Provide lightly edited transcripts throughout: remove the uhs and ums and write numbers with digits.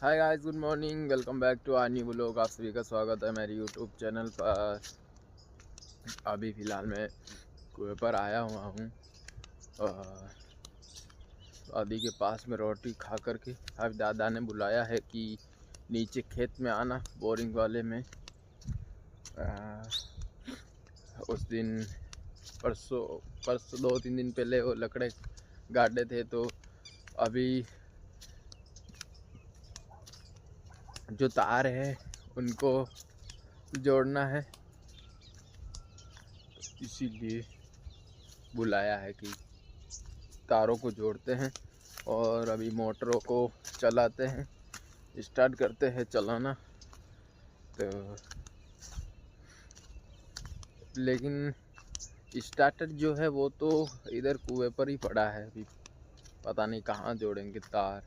Hi guys, good morning. Welcome back to our new vlog. आप सभी का स्वागत है मेरे यूट्यूब चैनल पर। अभी फ़िलहाल मैं कुएं पर आया हुआ हूँ और दादी के पास में रोटी खा कर के अब दादा ने बुलाया है कि नीचे खेत में आना, बोरिंग वाले में। उस दिन परसों 2-3 दिन पहले वो लकड़े गाड़े थे, तो अभी जो तार है उनको जोड़ना है, इसीलिए बुलाया है कि तारों को जोड़ते हैं और अभी मोटरों को चलाते हैं, स्टार्ट करते हैं चलाना। तो लेकिन स्टार्टर जो है वो तो इधर कुएं पर ही पड़ा है। अभी पता नहीं कहाँ जोड़ेंगे तार,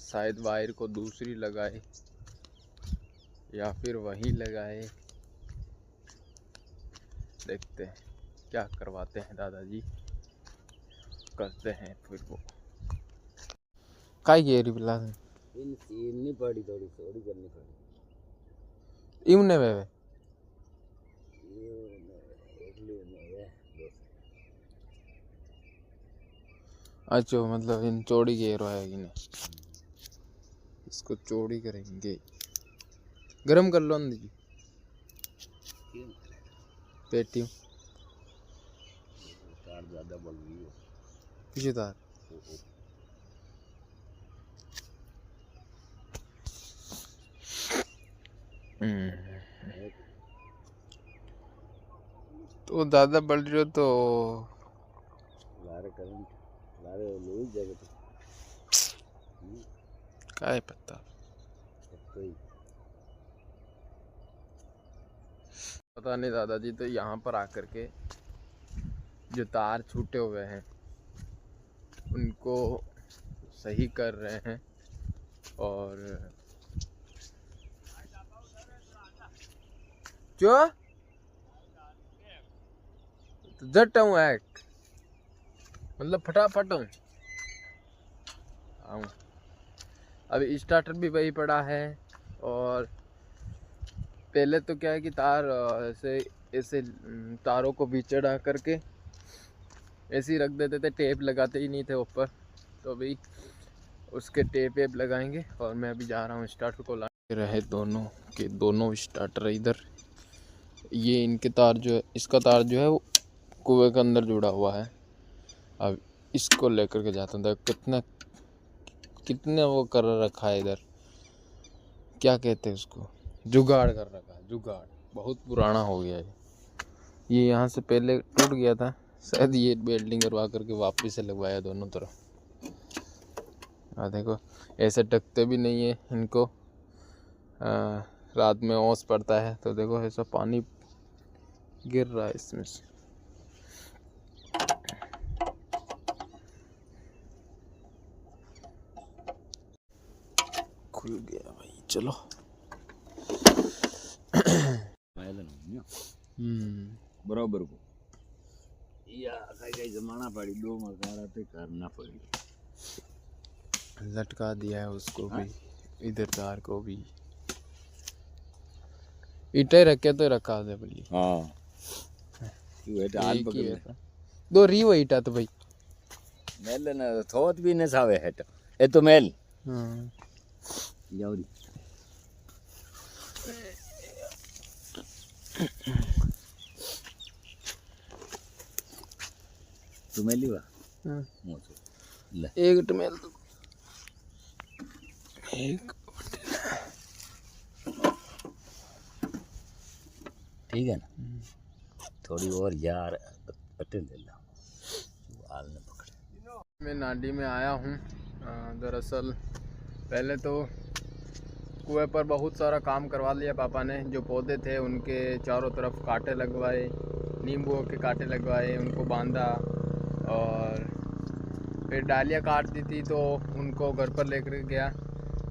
शायद वायर को दूसरी लगाए या फिर वहीं लगाए। देखते हैं क्या करवाते हैं दादाजी, करते हैं फिर वो काय गेरी बिला इननी पड़ी थोड़ी करनी पड़ी इमने वे अच्छा, मतलब इन चौड़ी गेरो है इन्हें, इसको चौड़ी करेंगे। गरम कर लो अंदर जी पेटी तार ज़्यादा बल रही है पीछे तार। तो ज़्यादा बढ़ रही हो तो लारे करंट लारे लूज जगह तो क्या है पता। तो ही पता नहीं दादाजी तो यहाँ पर आकर के जो तार छूटे हुए हैं उनको सही कर रहे हैं और जो तो जट हूँ एक, मतलब फटाफट हूँ। अभी स्टार्टर भी वही पड़ा है और पहले तो क्या है कि तार ऐसे ऐसे तारों को बीच चढ़ा करके ऐसे ही रख देते थे, टेप लगाते ही नहीं थे ऊपर। तो अभी उसके टेप वेप लगाएंगे और मैं अभी जा रहा हूँ स्टार्टर को लाने। रहे दोनों के दोनों स्टार्टर इधर, ये इनके तार जो है, इसका तार जो है वो कुएं के अंदर जुड़ा हुआ है। अब इसको लेकर के जाता हूँ। कितने वो कर रखा है इधर, क्या कहते हैं उसको, जुगाड़ कर रखा है। जुगाड़ बहुत पुराना हो गया है ये यहाँ से पहले टूट गया था, शायद ये वेल्डिंग करवा करके वापस से लगवाया दोनों तरफ। देखो ऐसे ढकते भी नहीं है इनको, रात में ओस पड़ता है तो देखो ऐसा पानी गिर रहा है इसमें से। खुल गया भाई, चलो। बराबर को या कई जमाना पड़ी दो मकारा पे करना पड़ी, लटका दिया है उसको भी, इधर तार को भी ईटे रखे तो रखा दे भली। हाँ दो री वो ईटा तो भाई मेल ना थोत भी न सावे हेट ए तो मेल जावरी तो मेली वा मोचो ले एक टमेल तो एक ठीक है ना, थोड़ी और यार अटन ले ला वाल न पकड़े। मैं नाडी में आया हूँ। दरअसल पहले तो कुएं पर बहुत सारा काम करवा लिया पापा ने। जो पौधे थे उनके चारों तरफ कांटे लगवाए, नींबुओं के कांटे लगवाए, उनको बांधा और फिर डालियाँ काट दी थी तो उनको घर पर लेकर गया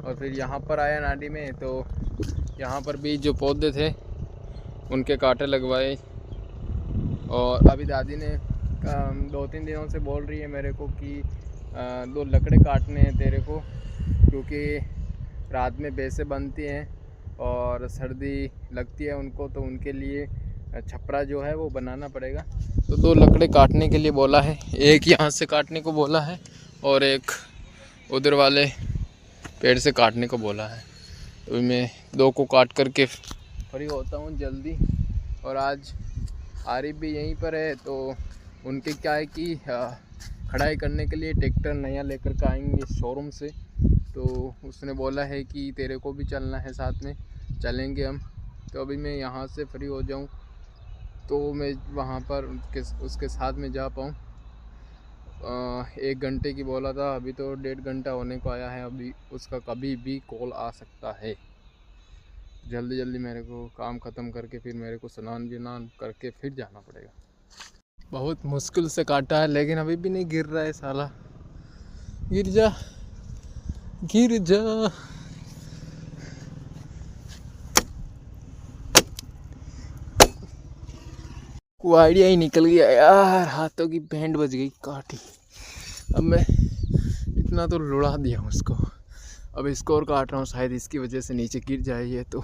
और फिर यहाँ पर आया नाडी में। तो यहाँ पर भी जो पौधे थे उनके कांटे लगवाए और अभी दादी ने 2-3 दिनों से बोल रही है मेरे को कि 2 लकड़े काटने हैं तेरे को, क्योंकि रात में भैंसें बनती हैं और सर्दी लगती है उनको, तो उनके लिए छपरा जो है वो बनाना पड़ेगा। तो 2 लकड़े काटने के लिए बोला है, एक यहाँ से काटने को बोला है और एक उधर वाले पेड़ से काटने को बोला है। तो मैं 2 को काट करके फ्री होता हूँ जल्दी। और आज आरिफ भी यहीं पर है, तो उनके क्या है कि खड़ाई करने के लिए ट्रैक्टर नया लेकर के आएंगे शोरूम से। तो उसने बोला है कि तेरे को भी चलना है साथ में, चलेंगे हम। तो अभी मैं यहाँ से फ्री हो जाऊँ तो मैं वहाँ पर उसके साथ में जा पाऊँ। 1 घंटे की बोला था, अभी तो 1.5 घंटा होने को आया है। अभी उसका कभी भी कॉल आ सकता है। जल्दी जल्दी मेरे को काम ख़त्म करके फिर मेरे को स्नान विनान करके फिर जाना पड़ेगा। बहुत मुश्किल से काटा है, लेकिन अभी भी नहीं गिर रहा है साला। गिर जा गिर जा। को आइडिया ही निकल गया यार, हाथों की बैंड बज गई काटी। अब मैं इतना तो लुढ़ा दिया हूँ उसको, अब इसको और काट रहा हूँ, शायद इसकी वजह से नीचे गिर जाए ये। तो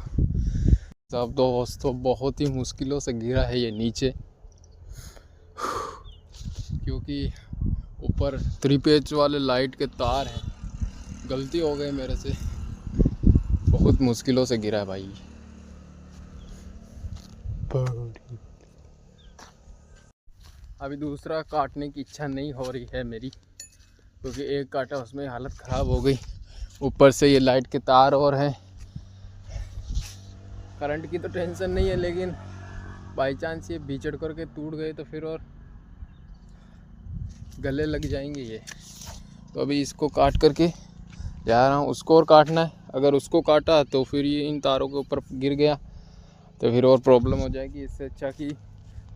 सब दोस्तों बहुत ही मुश्किलों से गिरा है ये नीचे, क्योंकि ऊपर 3 पेच वाले लाइट के तार हैं। गलती हो गई मेरे से, बहुत मुश्किलों से गिरा है भाई। अभी दूसरा काटने की इच्छा नहीं हो रही है मेरी, क्योंकि एक काटा उसमें हालत ख़राब हो गई। ऊपर से ये लाइट के तार और हैं। करंट की तो टेंशन नहीं है, लेकिन बाई चांस ये बीचड़ करके टूट गए तो फिर और गले लग जाएंगे ये। तो अभी इसको काट करके जा रहा हूँ। उसको और काटना है, अगर उसको काटा तो फिर ये इन तारों के ऊपर गिर गया तो फिर और प्रॉब्लम हो जाएगी। इससे अच्छा कि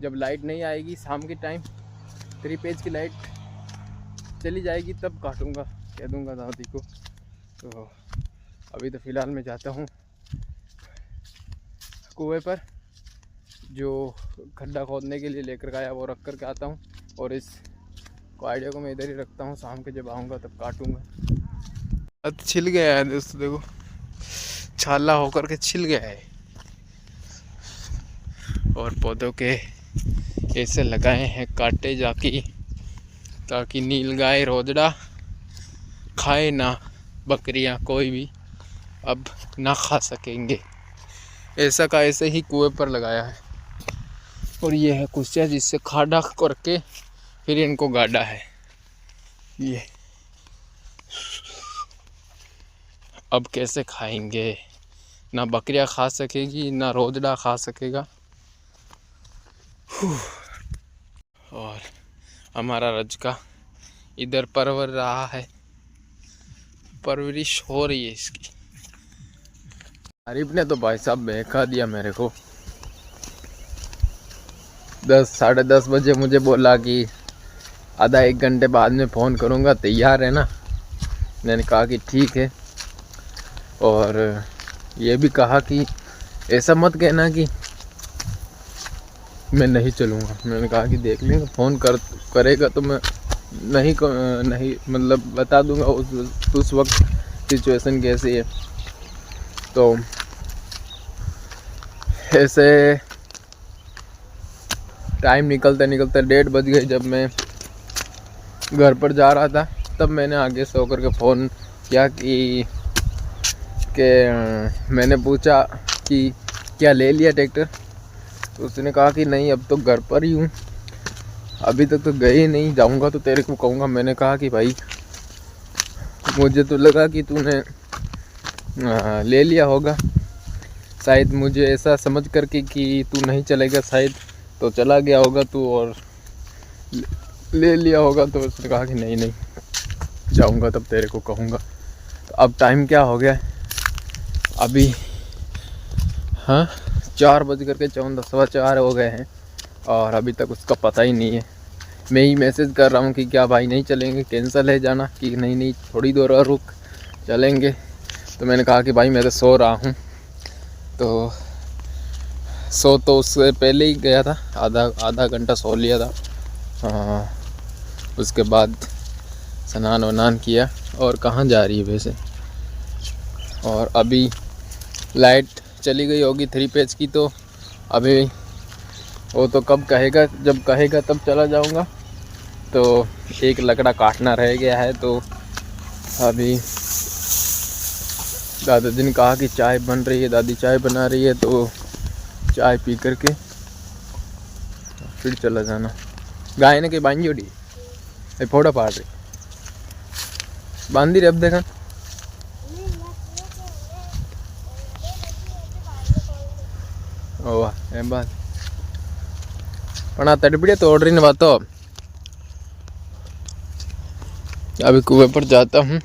जब लाइट नहीं आएगी शाम के टाइम, 3 पेज की लाइट चली जाएगी तब काटूँगा, कह दूँगा दादी को। तो अभी तो फ़िलहाल मैं जाता हूँ कुएं पर, जो खड्डा खोदने के लिए लेकर आया वो रख कर के आता हूँ। और इस आइडिया को मैं इधर ही रखता हूँ, शाम के जब आऊँगा तब काटूँगा। छिल गया है दोस्तों, देखो छाला होकर के छिल गया है। और पौधों के ऐसे लगाए हैं कांटे जाकी, ताकि नीलगाय रोजड़ा खाए ना, बकरियां कोई भी अब ना खा सकेंगे। ऐसा का ऐसे ही कुएं पर लगाया है। और ये है कुर्सिया जिससे खाड़ा करके फिर इनको गाड़ा है। ये अब कैसे खाएंगे, ना बकरियां खा सकेगी ना रोजड़ा खा सकेगा। और हमारा रजका इधर परवर रहा है, परवरिश हो रही है इसकी। आरिफ ने तो भाई साहब बहका दिया मेरे को। 10 साढ़े 10 बजे मुझे बोला कि आधा 1 घंटे बाद में फ़ोन करूँगा, तैयार है ना। मैंने कहा कि ठीक है। और ये भी कहा कि ऐसा मत कहना कि मैं नहीं चलूँगा। मैंने कहा कि देख लेंगे, फ़ोन करेगा तो मैं नहीं मतलब बता दूंगा उस वक्त सिचुएशन कैसी है। तो ऐसे टाइम निकलते निकलते 1:30 बज गए। जब मैं घर पर जा रहा था तब मैंने आगे से होकर के फ़ोन किया कि मैंने पूछा कि क्या ले लिया ट्रैक्टर। तो उसने कहा कि नहीं, अब तो घर पर ही हूँ, अभी तक तो गए नहीं, जाऊँगा तो तेरे को कहूँगा। मैंने कहा कि भाई मुझे तो लगा कि तूने ले लिया होगा, शायद मुझे ऐसा समझ करके कि तू नहीं चलेगा शायद, तो चला गया होगा तू और ले लिया होगा। तो उसने कहा कि नहीं नहीं, जाऊँगा तब तेरे को कहूँगा। तो अब टाइम क्या हो गया, अभी 4:54 4:15 हो गए हैं और अभी तक उसका पता ही नहीं है। मैं ही मैसेज कर रहा हूँ कि क्या भाई नहीं चलेंगे, कैंसिल है जाना, कि नहीं नहीं थोड़ी देर और रुक चलेंगे। तो मैंने कहा कि भाई मैं तो सो रहा हूँ। तो तो उससे पहले ही गया था, आधा घंटा सो लिया था। उसके बाद स्नान वनान किया। और कहाँ जा रही है वैसे, और अभी लाइट चली गई होगी 3 पेज की, तो अभी वो तो कब कहेगा, जब कहेगा तब चला जाऊंगा। तो एक लकड़ा काटना रह गया है, तो अभी दादाजी ने कहा कि चाय बन रही है, दादी चाय बना रही है, तो चाय पी करके फिर चला जाना। गाय ने कहीं बांधी उड़ी फोड़ा पाड़ रही बांधी रे, अब देखा वाह एम बात पण तड़पड़िया तोड़ रही बात। तो अभी कुएं पर जाता हूँ,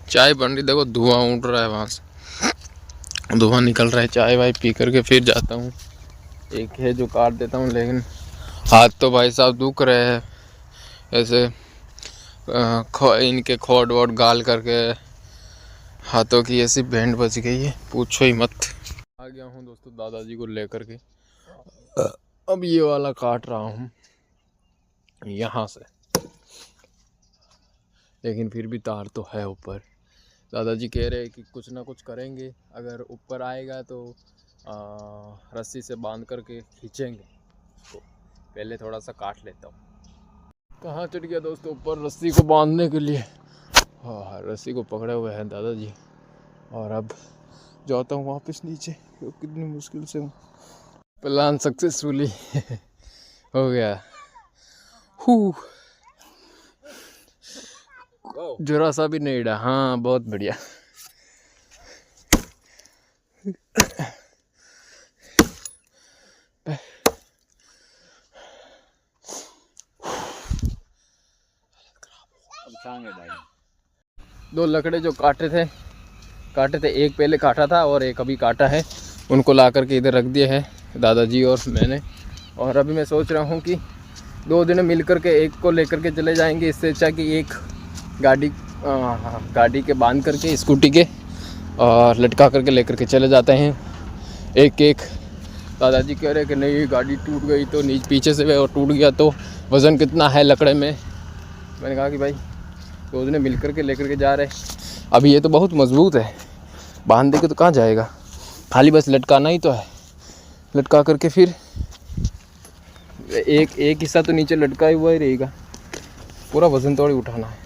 चाय बन रही, देखो धुआं उड़ रहा है, वहाँ से धुआं निकल रहा है। चाय वाय पी करके फिर जाता हूँ। एक है जो काट देता हूँ, लेकिन हाथ तो भाई साहब दुख रहे हैं ऐसे इनके खोड वोड गाल करके हाथों की ऐसी बैंड बच गई है, पूछो ही मत। आ गया हूँ दोस्तों दादाजी को लेकर के। अब ये वाला काट रहा हूँ यहाँ से, लेकिन फिर भी तार तो है ऊपर। दादाजी कह रहे हैं कि कुछ ना कुछ करेंगे, अगर ऊपर आएगा तो रस्सी से बांध करके खींचेंगे उसको। पहले थोड़ा सा काट लेता हूँ। कहाँ चढ़ गया दोस्तों ऊपर रस्सी को बांधने के लिए। हाँ, रस्सी को पकड़े हुए हैं दादाजी, और अब जाता हूँ वापस नीचे। कितनी मुश्किल से प्लान सक्सेसफुली हो गया। जरा सा भी नहीं हिड़ा। हाँ बहुत बढ़िया। दो लकड़े जो काटे थे एक पहले काटा था और एक अभी काटा है, उनको ला करके इधर रख दिए हैं दादाजी और मैंने। और अभी मैं सोच रहा हूँ कि 2 दिन मिल करके एक को लेकर के चले जाएंगे। इससे अच्छा कि एक गाड़ी के बांध करके स्कूटी के और लटका करके लेकर के चले जाते हैं एक। दादाजी कह रहे कि नहीं गाड़ी टूट गई तो नीचे पीछे से और टूट गया तो वज़न कितना है लकड़े में। मैंने कहा कि भाई 2 दिन मिल करके लेकर के जा रहे। अभी ये तो बहुत मजबूत है, बांध दे के तो कहाँ जाएगा, खाली बस लटकाना ही तो है। लटका करके फिर एक हिस्सा तो नीचे लटका हुआ ही रहेगा, पूरा वजन थोड़ी उठाना है।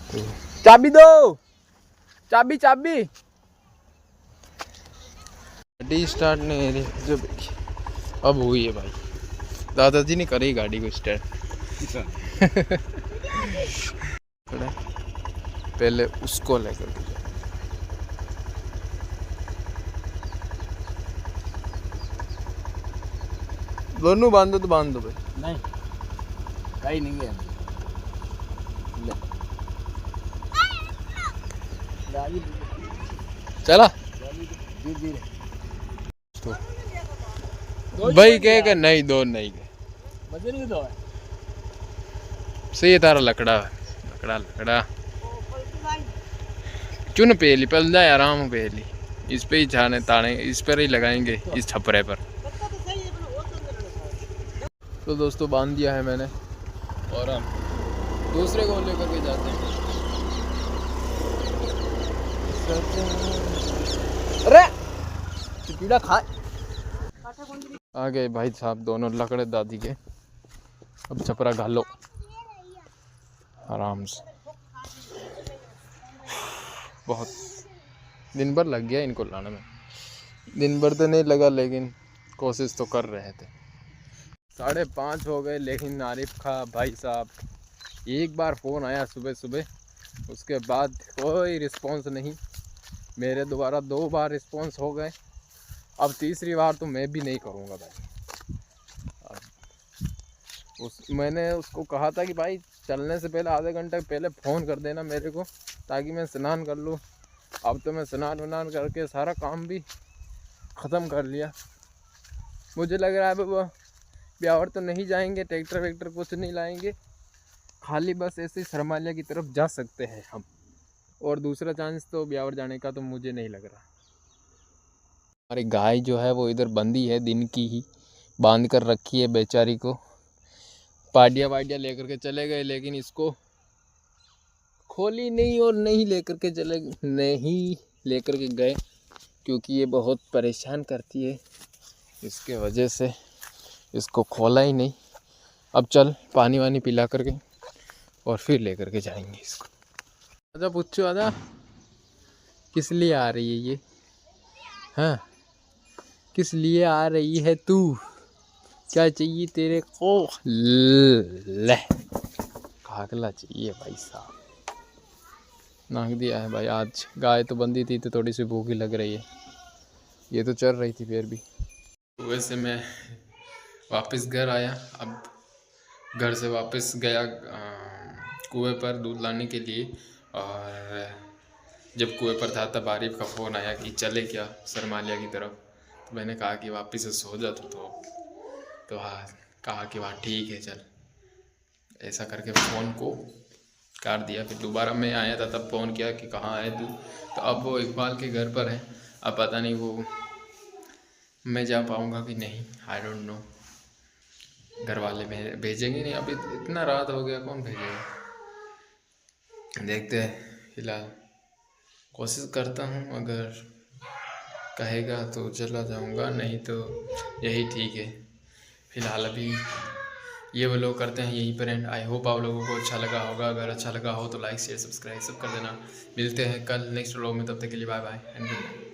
तो चाबी दो, चाबी गाड़ी स्टार्ट नहीं रही जो अब हुई है भाई। दादाजी ने करी गाड़ी को स्टार्ट। पहले उसको लेकर के दोनों बांध दो तो बांध दो भाई। नहीं कहीं नहीं है। चला भाई कह नहीं दो नहीं सही तारा लकड़ा चुन पेली पल जाए आराम पेली। इस पे ही छाने ताने इस पर ही लगाएंगे, इस छपरे पर। तो दोस्तों बांध दिया है मैंने और हम दूसरे को लेकर के जाते हैं। अरे कीड़ा खा आ गए भाई साहब दोनों लकड़े दादी के। अब छपरा घालो आराम से। बहुत दिन भर लग गया इनको लाने में। दिन भर तो नहीं लगा, लेकिन कोशिश तो कर रहे थे। 5:30 हो गए, लेकिन आरिफ का भाई साहब एक बार फ़ोन आया सुबह, उसके बाद कोई रिस्पांस नहीं। मेरे दोबारा 2 बार रिस्पांस हो गए, अब तीसरी बार तो मैं भी नहीं करूँगा भाई। मैंने उसको कहा था कि भाई चलने से पहले आधे घंटे पहले फ़ोन कर देना मेरे को, ताकि मैं स्नान कर लूँ। अब तो मैं स्नान वनान करके सारा काम भी ख़त्म कर लिया। मुझे लग रहा है बाबा ब्यावर तो नहीं जाएंगे, ट्रैक्टर वैक्टर कुछ नहीं लाएंगे, खाली बस ऐसे शर्मालिया की तरफ जा सकते हैं हम। और दूसरा चांस तो ब्यावर जाने का तो मुझे नहीं लग रहा। हमारी गाय जो है वो इधर बंदी है, दिन की ही बांध कर रखी है बेचारी को। पाडिया वाडिया लेकर के चले गए, लेकिन इसको खोली नहीं और नहीं लेकर के चले नहीं लेकर के गए, क्योंकि ये बहुत परेशान करती है, इसके वजह से इसको खोला ही नहीं। अब चल पानी वानी पिला करके और फिर लेकर के जाएंगे इसको। आजा पुच्चू आजा, किस लिए आ रही है ये? हाँ, किस लिए आ रही है तू? क्या चाहिए तेरे को? ले खागला चाहिए भाई साहब। नाक दिया है भाई। आज गाय तो बंदी थी तो थोड़ी सी भूख ही लग रही है, ये तो चल रही थी फिर भी। वैसे मैं वापस घर आया, अब घर से वापस गया कुएं पर दूध लाने के लिए। और जब कुएं पर था तब आरिफ का फ़ोन आया कि चले क्या सरमालिया की तरफ। तो मैंने कहा कि वापस से सो जा तो हाँ, कहा कि वहाँ ठीक है चल, ऐसा करके फ़ोन को काट दिया। फिर दोबारा मैं आया था तब फ़ोन किया कि कहाँ है तू, तो अब वो इकबाल के घर पर है। अब पता नहीं वो मैं जा पाऊँगा कि नहीं, आई डोंट नो। घर वाले भेजेंगे नहीं, अभी इतना रात हो गया, कौन भेजेगा। देखते हैं, फिलहाल कोशिश करता हूँ, अगर कहेगा तो चला जाऊँगा, नहीं तो यही ठीक है। फिलहाल अभी ये वो लोग करते हैं यहीं पर एंड। आई होप आप लोगों को अच्छा लगा होगा, अगर अच्छा लगा हो तो लाइक शेयर सब्सक्राइब सब कर देना। मिलते हैं कल नेक्स्ट व्लॉग में, तब तक के लिए bye bye and good night.